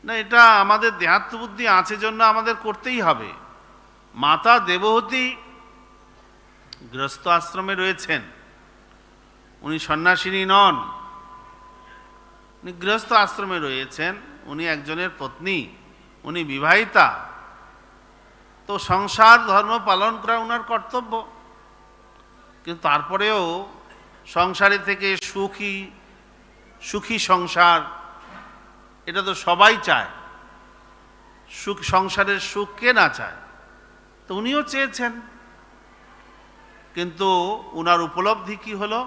না, এটা আমাদের দেহাত্ম বুদ্ধি আছে জন্য আমাদের করতেই হবে। মাতা দেবহূতি গৃহস্থ আশ্রমে রয়েছেন, উনি সন্ন্যাসিনী নন, উনি গৃহস্থ আশ্রমে রয়েছেন, উনি একজনের পত্নী, উনি বিবাহিতা, তো সংসার ধর্ম পালন করা ওনার কর্তব্য। কিন্তু তারপরেও সংসারে থেকে সুখী সংসার, এটা তো সবাই চায়। সংসারের সুখ কে না চায়? তো উনিও চেয়েছেন, কিন্তু উনার উপলব্ধি কি হলো,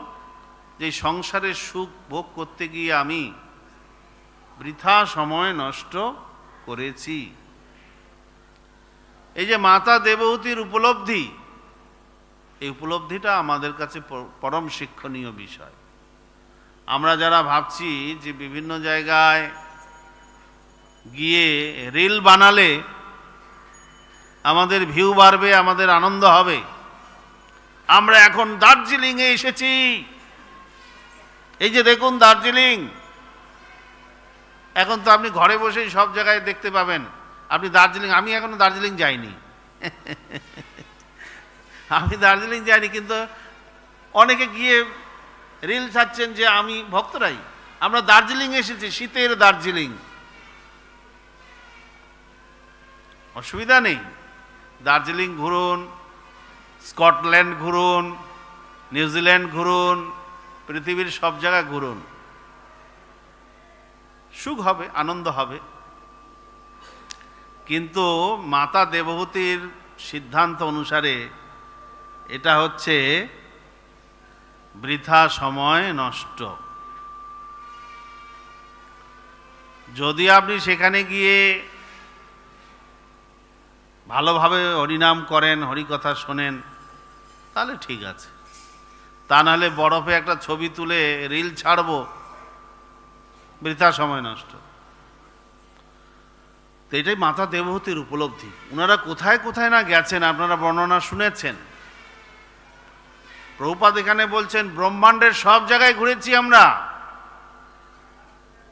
যে সংসারের সুখ ভোগ করতে গিয়ে আমি বৃথা সময় নষ্ট করেছি। এই যে মাতা দেবহূতির উপলব্ধি, এই উপলব্ধিটা আমাদের কাছে পরম শিক্ষণীয় বিষয়। আমরা যারা ভাবছি যে বিভিন্ন জায়গায় গিয়ে রিল বানালে আমাদের ভিউ বাড়বে, আমাদের আনন্দ হবে, আমরা এখন দার্জিলিংয়ে এসেছি, এই যে দেখুন দার্জিলিং, এখন তো আপনি ঘরে বসেই সব জায়গায় দেখতে পাবেন আপনি দার্জিলিং। আমি এখনো দার্জিলিং যাইনি আমি দার্জিলিং যাইনি, কিন্তু অনেকে গিয়ে রিল ছাড়ছেন যে আমি ভক্তরাই আমরা দার্জিলিং এসেছি, শীতের দার্জিলিং। অসুবিধা নেই, দার্জিলিং ঘুরুন, স্কটল্যান্ড ঘুরুন, নিউজিল্যান্ড ঘুরুন, পৃথিবীর সব জায়গা ঘুরুন, সুখ হবে, আনন্দ হবে। কিন্তু মাতা দেবহূতির সিদ্ধান্ত অনুসারে এটা হচ্ছে বৃথা সময় নষ্ট। যদি আপনি সেখানে গিয়ে ভালোভাবে হরিনাম করেন, হরিকথা শোনেন, তাহলে ঠিক আছে। তা নাহলে বরফে একটা ছবি তুলে রিল ছাড়বো, বৃথা সময় নষ্ট। তো এটাই মাতা দেবহূতির উপলব্ধি। ওনারা কোথায় কোথায় না গেছেন, আপনারা বর্ণনা শুনেছেন। প্রভুপাদ এখানে বলছেন ব্রহ্মাণ্ডের সব জায়গায় ঘুরেছি আমরা।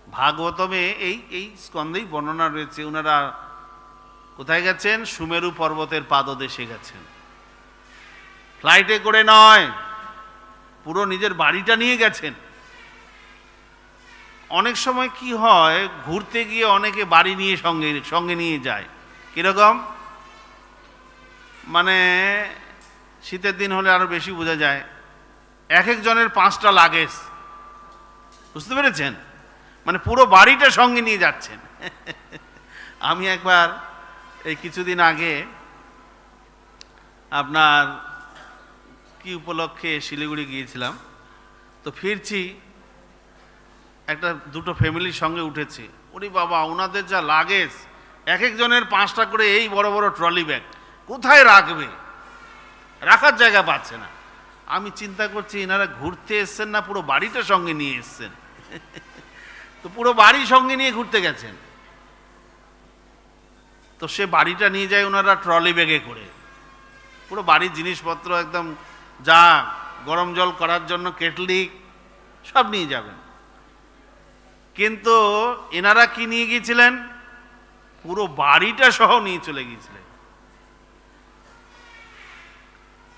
ভাগবতমে এই স্কন্ধেই বর্ণনা রয়েছে। ওনারা কোথায় গেছেন? সুমেরু পর্বতের পাদদেশে গেছেন। ফ্লাইটে করে নয়, পুরো নিজের বাড়িটা নিয়ে গেছেন। অনেক সময় কি হয়, ঘুরতে গিয়ে অনেকে বাড়ি নিয়ে সঙ্গে নিয়ে যায়। কিরকম? মানে শীতের দিন হলে আরো বেশি বোঝা যায়, এক একজনের 5টা লাগেজ, বুঝতে পেরেছেন? মানে পুরো বাড়িটা সঙ্গে নিয়ে যাচ্ছেন। আমি একবার এই কিছুদিন আগে আপনার কি উপলক্ষে শিলিগুড়ি গিয়েছিলাম, তো ফিরছি, দুটো ফ্যামিলির সঙ্গে উঠেছি। ওরে বাবা, ওনাদের যা লাগেজ, এক একজনের 5টা করে এই বড় বড় ট্রলি ব্যাগ, কোথায় রাখবে? রাখার জায়গা পাচ্ছে না। আমি চিন্তা করছি এনারা ঘুরতে এসছেন না পুরো বাড়িটা সঙ্গে নিয়ে এসছেন? তো পুরো বাড়ি সঙ্গে নিয়ে ঘুরতে গেছেন। তো সে বাড়িটা নিয়ে যায় ওনারা ট্রলি ব্যাগে করে, পুরো বাড়ির জিনিসপত্র একদম, যা গরম জল করার জন্য কেটলি সব নিয়ে যাবেন। কিন্তু এনারা কি নিয়ে গিয়েছিলেন? পুরো বাড়িটা সহ নিয়ে চলে গিয়েছিলেন।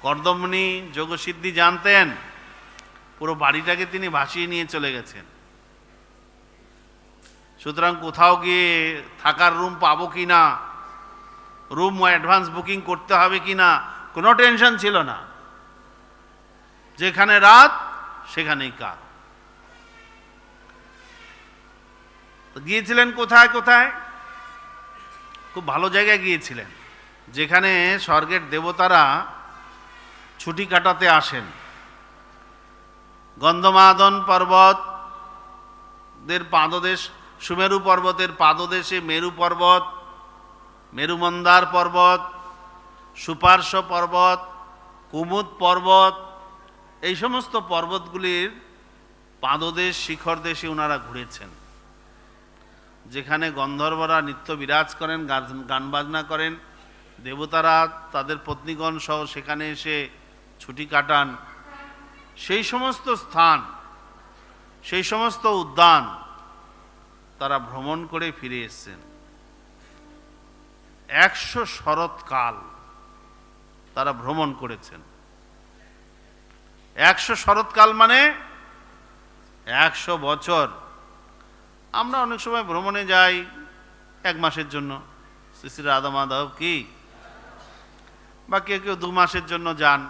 কর্দমণি যোগসিদ্ধি জানতেন, পুরো বাড়িটাকে তিনি ভাসিয়ে নিয়ে চলে গেছেন। সুতরাং কোথাও গিয়ে থাকার রুম পাবো কিনা, রুম অ্যাডভান্স বুকিং করতে হবে কিনা, কোনো টেনশন ছিল না। যেখানে রাত সেখানেই কাল। গিয়েছিলেন কোথায় কোথায়? খুব ভালো জায়গায় গিয়েছিলেন, যেখানে স্বর্গের দেবতারা ছুটি কাটাতে আসেন। গন্ধমাদন পর্বতের পাদদেশ, সুমেরু পর্বতের পাদদেশে মেরু পর্বত, মেরুমন্দার পর্বত, সুপার্শ্ব পর্বত, কুমুদ পর্বত, এই সমস্ত পর্বতগুলির পাদদেশ শিখর দেশে ওনারা ঘুরেছেন, যেখানে গন্ধর্বরা নিত্য বিরাজ করেন, গান বাজনা করেন, দেবতারা তাদের পত্নীগণ সহ সেখানে এসে ছুটি কাটান। সেই সমস্ত স্থান, সেই সমস্ত উদ্যান তারা ভ্রমণ করে ফিরে এসেছেন। 100 শরৎকাল তারা ভ্রমণ করেছেন। 100 শরৎকাল মানে 100 বছর। আমরা অনেক সময় ভ্রমণে যাই 1 মাসের জন্য, শ্রী শ্রী রাধা মাধব কি, বা কেউ কেউ 2 মাসের জন্য যান,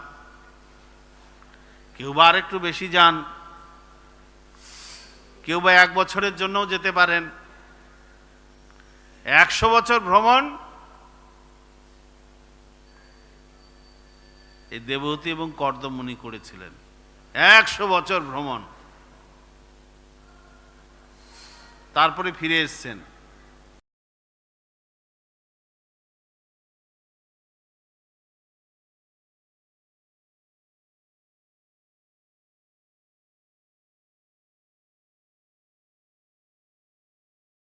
কেউ বা আর একটু বেশি যান, কেউ বা 1 বছরের জন্যও যেতে পারেন। 100 বছর ভ্রমণ এই দেবহূতি এবং কর্দমমুনি করেছিলেন। 100 বছর ভ্রমণ, তারপরে ফিরে এসেছেন।